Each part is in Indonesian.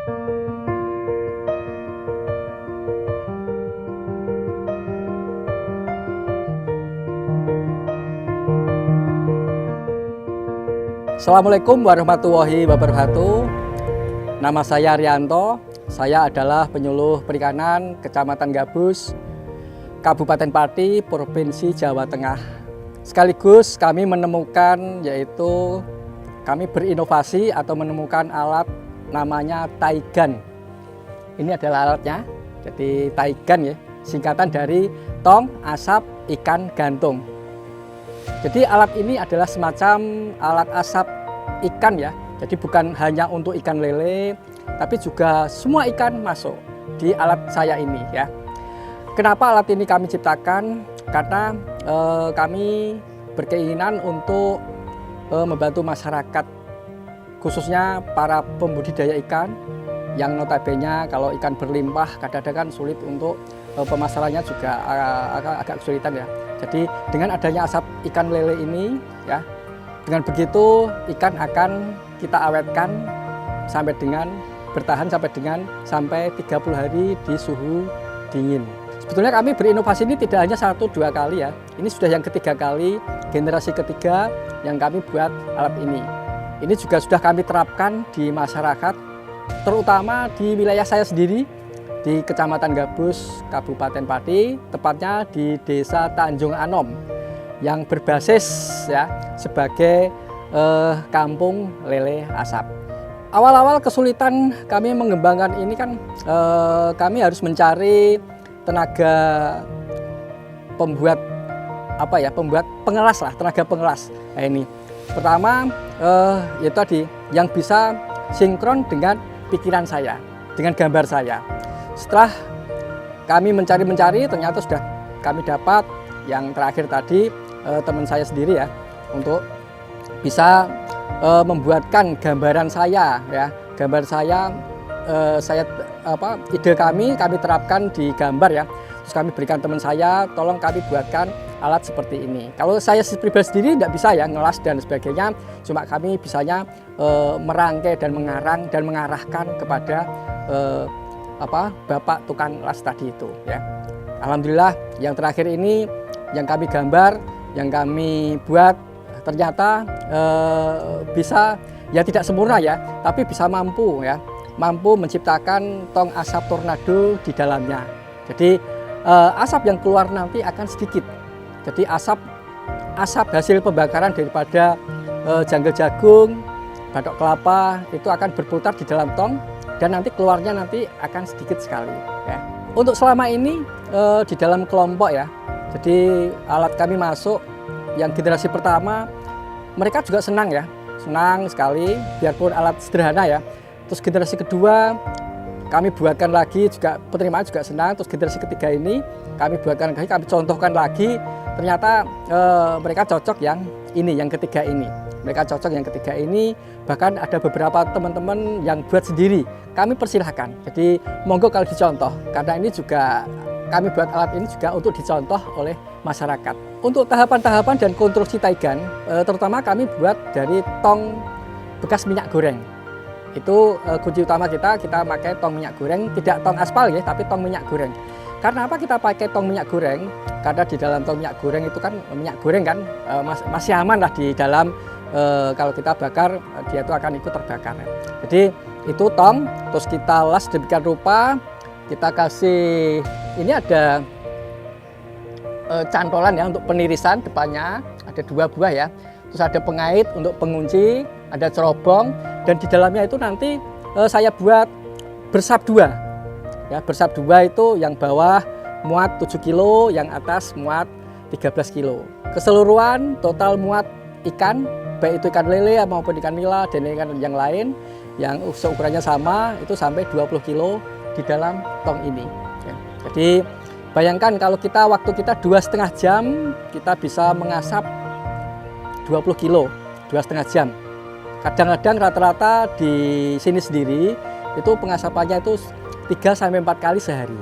Assalamualaikum warahmatullahi wabarakatuh. Nama saya Rianto. Saya adalah penyuluh perikanan Kecamatan Gabus, Kabupaten Pati, Provinsi Jawa Tengah. Sekaligus kami menemukan, yaitu kami berinovasi atau menemukan alat namanya Taigan. Ini adalah alatnya. Jadi Taigan ya, singkatan dari tong asap ikan gantung. Jadi alat ini adalah semacam alat asap ikan ya. Jadi bukan hanya untuk ikan lele, tapi juga semua ikan masuk di alat saya ini ya. Kenapa alat ini kami ciptakan? Karena kami berkeinginan untuk membantu masyarakat, khususnya para pembudidaya ikan yang notabene kalau ikan berlimpah kadang-kadang kan sulit untuk pemasarannya juga agak kesulitan ya. Jadi dengan adanya asap ikan lele ini ya, dengan begitu ikan akan kita awetkan sampai dengan bertahan sampai 30 hari di suhu dingin. Sebetulnya kami berinovasi ini tidak hanya 1-2 kali ya. Ini sudah yang ketiga kali, generasi ketiga yang kami buat alat ini. Ini juga sudah kami terapkan di masyarakat, terutama di wilayah saya sendiri, di Kecamatan Gabus, Kabupaten Pati, tepatnya di Desa Tanjung Anom, yang berbasis ya sebagai kampung lele asap. Awal-awal kesulitan kami mengembangkan ini kan kami harus mencari tenaga pembuat pembuat pengelas lah, tenaga pengelas. Nah ini pertama yaitu tadi yang bisa sinkron dengan pikiran saya, dengan gambar saya. Setelah kami mencari ternyata sudah kami dapat yang terakhir tadi teman saya sendiri ya, untuk bisa membuatkan gambaran saya ya, gambar saya ide kami terapkan di gambar ya. Terus kami berikan teman saya, tolong kami buatkan alat seperti ini. Kalau saya pribadi sendiri tidak bisa ya ngelas dan sebagainya, cuma kami bisanya merangkai dan mengarang dan mengarahkan kepada bapak tukang las tadi itu ya. Alhamdulillah yang terakhir ini yang kami gambar, yang kami buat ternyata bisa ya, tidak sempurna ya, tapi bisa mampu menciptakan tong asap tornado di dalamnya. Jadi asap yang keluar nanti akan sedikit. Jadi asap hasil pembakaran daripada janggal jagung, batok kelapa itu akan berputar di dalam tong, dan nanti keluarnya nanti akan sedikit sekali ya. Untuk selama ini di dalam kelompok ya, jadi alat kami masuk yang generasi pertama, mereka juga senang ya, senang sekali biarpun alat sederhana ya. Terus generasi kedua kami buatkan lagi juga, penerimaan juga senang. Terus generasi ketiga ini kami buatkan lagi, kami contohkan lagi, ternyata mereka cocok yang ini, yang ketiga ini. Mereka cocok yang ketiga ini, bahkan ada beberapa teman-teman yang buat sendiri. Kami persilahkan, jadi monggo kalau dicontoh, karena ini juga kami buat alat ini juga untuk dicontoh oleh masyarakat. Untuk tahapan-tahapan dan konstruksi Taigan, terutama kami buat dari tong bekas minyak goreng. Itu kunci utama kita pakai tong minyak goreng, tidak tong aspal ya, tapi tong minyak goreng. Karena apa kita pakai tong minyak goreng? Karena di dalam tong minyak goreng itu kan minyak goreng kan masih aman lah di dalam. Kalau kita bakar dia itu akan ikut terbakar. Jadi itu tong, terus kita las demikian rupa, kita kasih, ini ada cantolan ya untuk penirisan depannya, ada 2 buah ya. Terus ada pengait untuk pengunci, ada cerobong, dan di dalamnya itu nanti saya buat bersab 2 ya. Bersab 2 itu yang bawah muat 7 kilo, yang atas muat 13 kilo. Keseluruhan total muat ikan, baik itu ikan lele maupun ikan nila dan ikan yang lain yang seukurannya sama, itu sampai 20 kilo di dalam tong ini ya. Jadi bayangkan kalau waktu kita 2,5 jam kita bisa mengasap 20 kilo 2,5 jam. Kadang-kadang rata-rata di sini sendiri itu pengasapannya itu 3-4 kali sehari.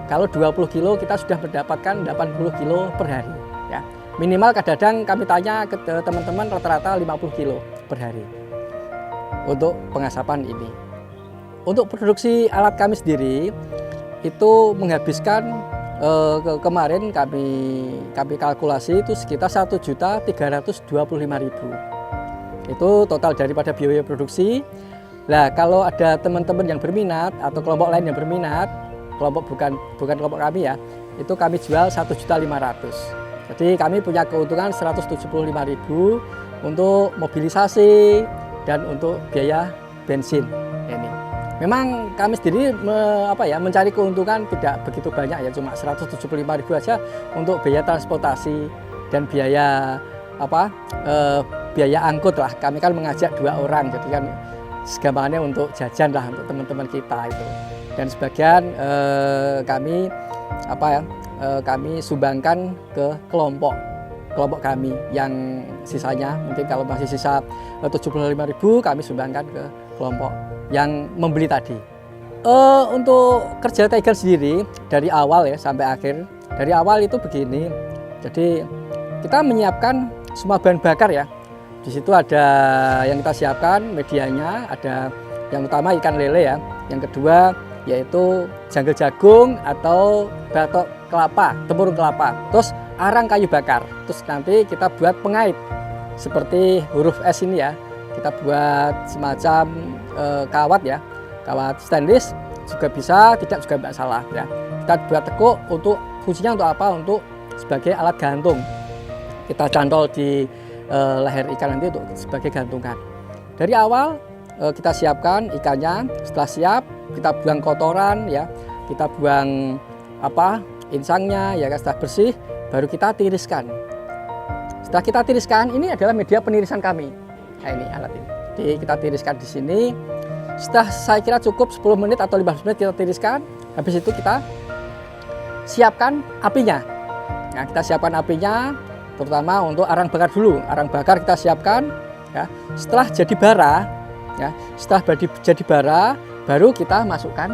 Kalau 20 kilo kita sudah mendapatkan 80 kilo per hari ya. Minimal kadang-kadang kami tanya ke teman-teman rata-rata 50 kilo per hari untuk pengasapan ini. untuk produksi alat kami sendiri itu menghabiskan kemarin kami kalkulasi itu sekitar 1.325.000. Itu total daripada biaya produksi. Nah, kalau ada teman-teman yang berminat atau kelompok lain yang berminat, kelompok bukan kelompok kami ya, itu kami jual 1.500.000. Jadi kami punya keuntungan 175.000 untuk mobilisasi dan untuk biaya bensin ini. Memang kami sendiri mencari keuntungan tidak begitu banyak ya, cuma 175.000 aja untuk biaya transportasi dan biaya biaya angkut lah. Kami kan mengajak 2 orang, jadi kan segampangannya untuk jajan lah untuk teman-teman kita itu. Dan sebagian kami sumbangkan ke kelompok kami yang sisanya, mungkin kalau masih sisa 75.000 kami sumbangkan ke kelompok yang membeli tadi. Untuk kerja Tiger sendiri dari awal ya sampai akhir, dari awal itu begini. Jadi kita menyiapkan semua bahan bakar ya. Di situ ada yang kita siapkan medianya, ada yang utama ikan lele ya. Yang kedua yaitu janggel jagung atau batok kelapa, tempurung kelapa. Terus arang kayu bakar. Terus nanti kita buat pengait seperti huruf S ini ya. Kita buat semacam kawat ya, kawat stainless juga bisa, tidak juga tidak salah ya. Kita buat tekuk untuk fungsinya untuk apa? Untuk sebagai alat gantung. Kita cantol di leher ikan nanti untuk sebagai gantungan. Dari awal kita siapkan ikannya, setelah siap kita buang kotoran ya, kita buang insangnya ya, setelah bersih baru kita tiriskan. Setelah kita tiriskan, ini adalah media penirisan kami. Nah, ini alat ini. Jadi kita tiriskan di sini. Setelah saya kira cukup 10 menit atau 15 menit kita tiriskan. Habis itu kita siapkan apinya. Nah, kita siapkan apinya, terutama untuk arang bakar dulu. Arang bakar kita siapkan. Ya. Setelah jadi bara, ya, jadi bara, baru kita masukkan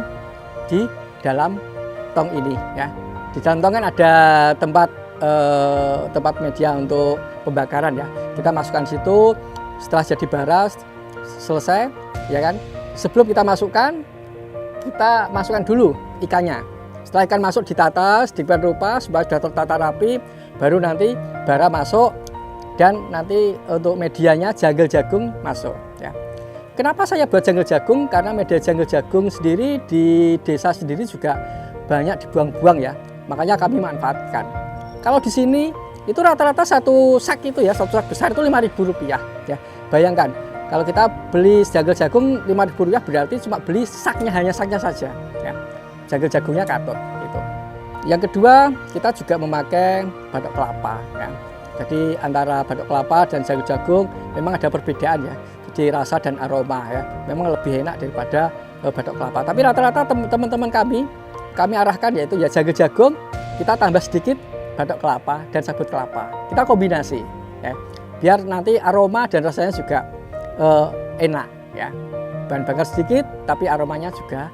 di dalam tong ini. Ya. Di dalam tong kan ada tempat media untuk pembakaran ya. Kita masukkan situ. Setelah jadi bara selesai, ya kan. Sebelum kita masukkan dulu ikannya. Setelah ikan masuk ditata sedemikian rupa supaya sudah tertata rapi, baru nanti bara masuk dan nanti untuk medianya janggel jagung masuk. Ya. Kenapa saya buat janggel jagung? Karena media janggel jagung sendiri di desa sendiri juga banyak dibuang-buang ya. Makanya kami manfaatkan. Kalau di sini itu rata-rata satu sak itu ya, satu sak besar itu Rp5.000 ya. Bayangkan kalau kita beli janggel jagung Rp5.000 berarti cuma beli saknya, hanya saknya saja ya. Janggel jagungnya katun itu. Yang kedua, kita juga memakai batok kelapa ya. Jadi antara batok kelapa dan janggel jagung memang ada perbedaan ya. Jadi rasa dan aroma ya. Memang lebih enak daripada batok kelapa. Tapi rata-rata teman-teman kami arahkan yaitu ya janggel jagung, kita tambah sedikit batok kelapa dan sabut kelapa. Kita kombinasi ya. Biar nanti aroma dan rasanya juga enak ya. Bahan bakar sedikit tapi aromanya juga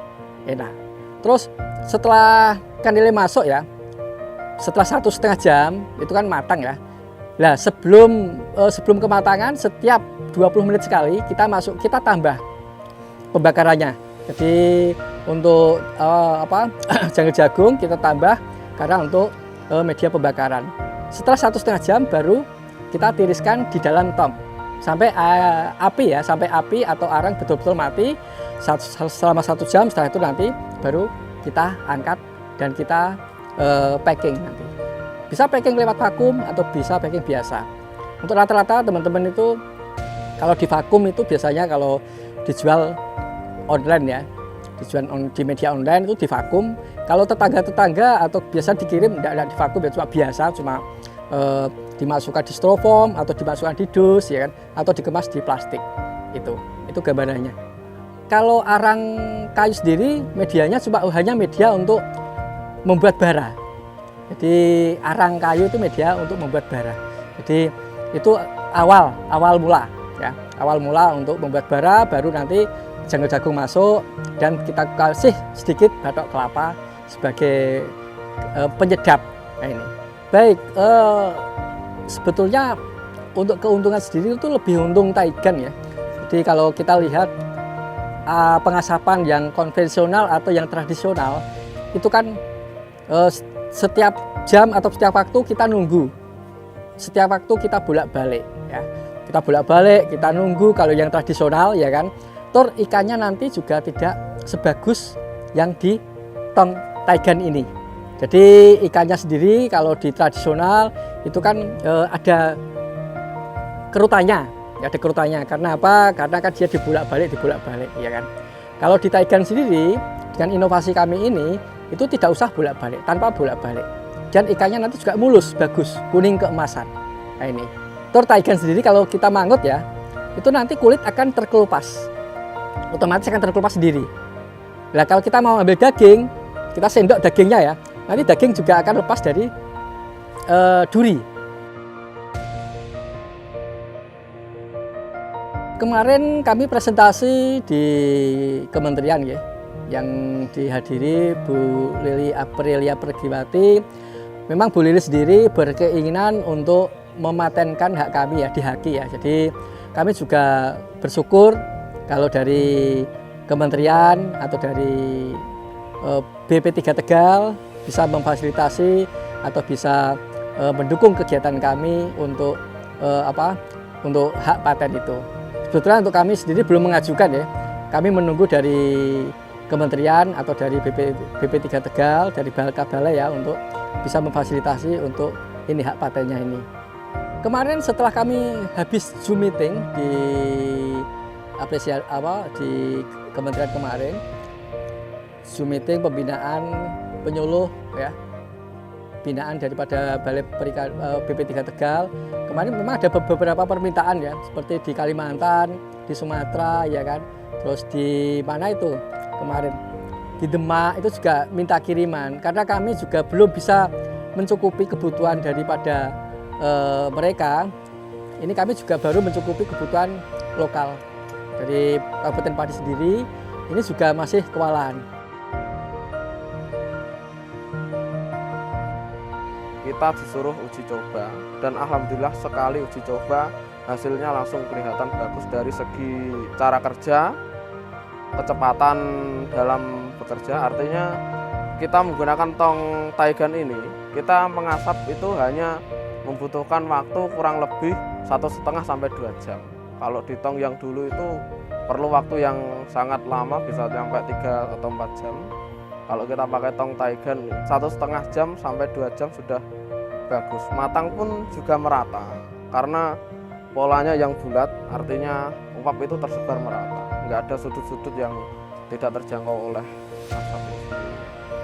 enak. Terus setelah ikan lele masuk ya, setelah 1,5 jam itu kan matang ya. Nah, sebelum kematangan setiap 20 menit sekali kita tambah pembakarannya. Jadi untuk janggel jagung kita tambah karena untuk media pembakaran. Setelah 1,5 jam baru kita tiriskan di dalam tong sampai api atau arang betul-betul mati selama 1 jam. Setelah itu nanti baru kita angkat dan kita packing nanti. Bisa packing lewat vakum atau bisa packing biasa. Untuk rata-rata teman-teman itu kalau di vakum itu biasanya kalau dijual online ya, dijual di media online itu di vakum. Kalau tetangga-tetangga atau biasa dikirim tidak di vakum ya, cuma biasa, cuma dimasukkan di styrofoam atau dimasukkan di dus ya kan, atau dikemas di plastik. Itu gambarannya. Kalau arang kayu sendiri medianya cuma hanya media untuk membuat bara. Jadi arang kayu itu media untuk membuat bara. Jadi itu awal mula ya. Awal mula untuk membuat bara, baru nanti janggel jagung masuk dan kita kasih sedikit batok kelapa sebagai penyedap. Nah, ini. Baik, sebetulnya untuk keuntungan sendiri itu lebih untung taigan ya. Jadi kalau kita lihat pengasapan yang konvensional atau yang tradisional itu kan setiap jam atau setiap waktu kita nunggu, setiap waktu kita bolak-balik ya, kita bolak-balik, kita nunggu. Kalau yang tradisional ya kan, toh ikannya nanti juga tidak sebagus yang di tong taigan ini. Jadi ikannya sendiri kalau di tradisional itu kan ada kerutannya, ada kerutannya. Karena apa? Karena kan dia dibolak-balik ya kan. Kalau di taigan sendiri dengan inovasi kami ini itu tidak usah bolak-balik, tanpa bolak-balik. Dan ikannya nanti juga mulus, bagus, kuning keemasan. Nah ini. Tur taigan sendiri kalau kita mangut ya, itu nanti kulit akan terkelupas. Otomatis akan terkelupas sendiri. Nah kalau kita mau ambil daging, kita sendok dagingnya ya, nanti daging juga akan lepas dari duri. Kemarin kami presentasi di kementerian ya, yang dihadiri Bu Lili Aprilia Pergiwati. Memang Bu Lili sendiri berkeinginan untuk mematenkan hak kami ya, di Haki ya. Jadi kami juga bersyukur kalau dari kementerian atau dari BP3 Tegal bisa memfasilitasi atau bisa mendukung kegiatan kami untuk untuk hak paten itu. Sebetulnya untuk kami sendiri belum mengajukan ya. Kami menunggu dari kementerian atau dari BP3 Tegal, dari Balai ya, untuk bisa memfasilitasi untuk ini hak patennya ini. Kemarin setelah kami habis Zoom meeting di di kementerian kemarin, Zoom meeting pembinaan penyuluh ya, binaan daripada Balai BP3 Tegal. Kemarin memang ada beberapa permintaan ya, seperti di Kalimantan, di Sumatera ya kan, terus di mana itu kemarin di Demak itu juga minta kiriman, karena kami juga belum bisa mencukupi kebutuhan daripada mereka. Ini kami juga baru mencukupi kebutuhan lokal dari Kabupaten Pati sendiri. Ini juga masih kewalahan. Kita disuruh uji coba dan alhamdulillah sekali uji coba hasilnya langsung kelihatan bagus dari segi cara kerja, kecepatan dalam bekerja. Artinya kita menggunakan tong taigan ini, kita mengasap itu hanya membutuhkan waktu kurang lebih 1,5 sampai 2 jam. Kalau di tong yang dulu itu perlu waktu yang sangat lama, bisa sampai 3 atau 4 jam. Kalau kita pakai tong taigan 1,5 jam sampai 2 jam sudah bagus. Matang pun juga merata karena polanya yang bulat, artinya uap itu tersebar merata, nggak ada sudut-sudut yang tidak terjangkau oleh asap ini.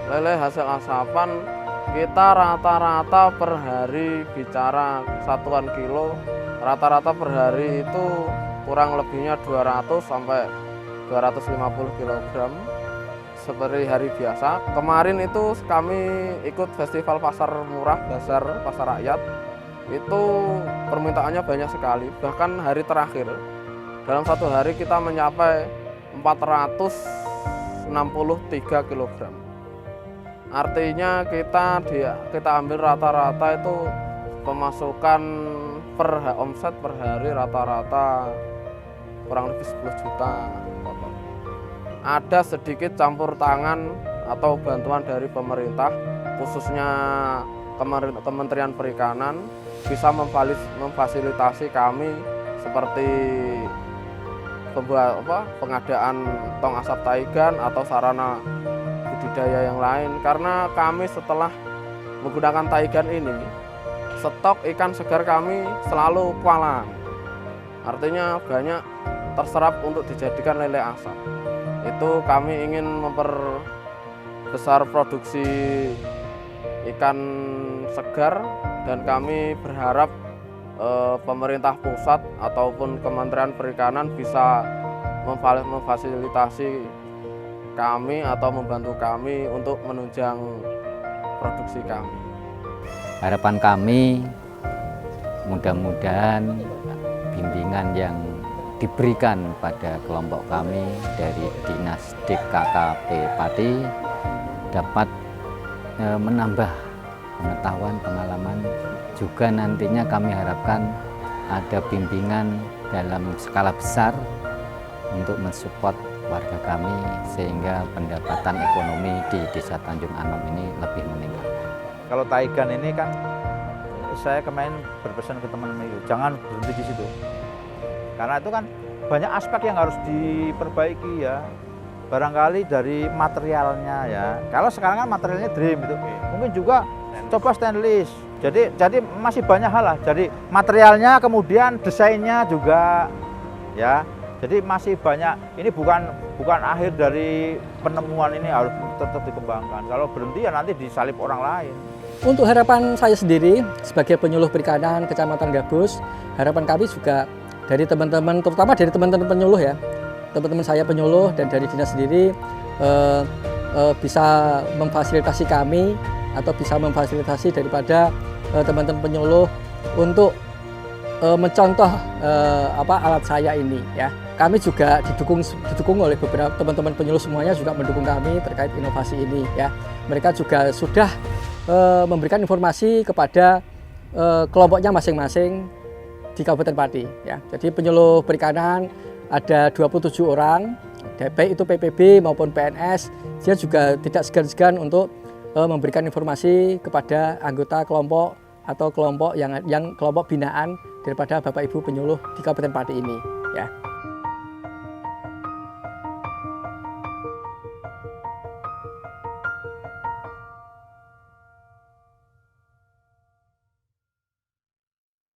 Lele hasil asapan kita rata-rata per hari, bicara satuan kilo, rata-rata per hari itu kurang lebihnya 200 sampai 250 kg seperti hari biasa. Kemarin itu kami ikut festival pasar murah, bazar pasar rakyat. Itu permintaannya banyak sekali. Bahkan hari terakhir dalam satu hari kita mencapai 463 kg. Artinya kita ambil rata-rata itu pemasukan omset per hari rata-rata kurang lebih 10 juta. Ada sedikit campur tangan atau bantuan dari pemerintah, khususnya Kementerian Perikanan, bisa memfasilitasi kami seperti pengadaan tong asap taigan atau sarana budidaya yang lain. Karena kami setelah menggunakan taigan ini, stok ikan segar kami selalu kewalahan. Artinya banyak terserap untuk dijadikan lele asap. Itu kami ingin memperbesar produksi ikan segar, dan kami berharap pemerintah pusat ataupun Kementerian Perikanan bisa memfasilitasi kami atau membantu kami untuk menunjang produksi kami. Harapan kami mudah-mudahan bimbingan yang diberikan pada kelompok kami dari Dinas DKKP Pati dapat menambah pengetahuan, pengalaman. Juga nantinya kami harapkan ada bimbingan dalam skala besar untuk mensupport warga kami sehingga pendapatan ekonomi di Desa Tanjung Anom ini lebih meningkat. Kalau taigan ini kan saya kemarin berpesan ke teman-teman itu jangan berhenti di situ. Karena itu kan banyak aspek yang harus diperbaiki ya. Barangkali dari materialnya ya. Kalau sekarang kan materialnya dream itu. Mungkin juga coba stainless. Jadi masih banyak hal lah. Jadi materialnya kemudian desainnya juga ya. Jadi masih banyak. Ini bukan akhir dari penemuan ini, harus tetap dikembangkan. Kalau berhenti ya nanti disalip orang lain. Untuk harapan saya sendiri sebagai penyuluh perikanan Kecamatan Gabus, harapan kami juga dari teman-teman, terutama dari teman-teman penyuluh ya, teman-teman saya penyuluh dan dari dinas sendiri bisa memfasilitasi kami atau bisa memfasilitasi daripada teman-teman penyuluh untuk mencontoh alat saya ini ya. Kami juga didukung oleh beberapa teman-teman penyuluh, semuanya juga mendukung kami terkait inovasi ini ya. Mereka juga sudah memberikan informasi kepada kelompoknya masing-masing di Kabupaten Pati ya. Jadi penyuluh perikanan ada 27 orang, baik itu PPB maupun PNS. Dia juga tidak segan-segan untuk memberikan informasi kepada anggota kelompok atau kelompok yang kelompok binaan daripada Bapak Ibu penyuluh di Kabupaten Pati ini ya.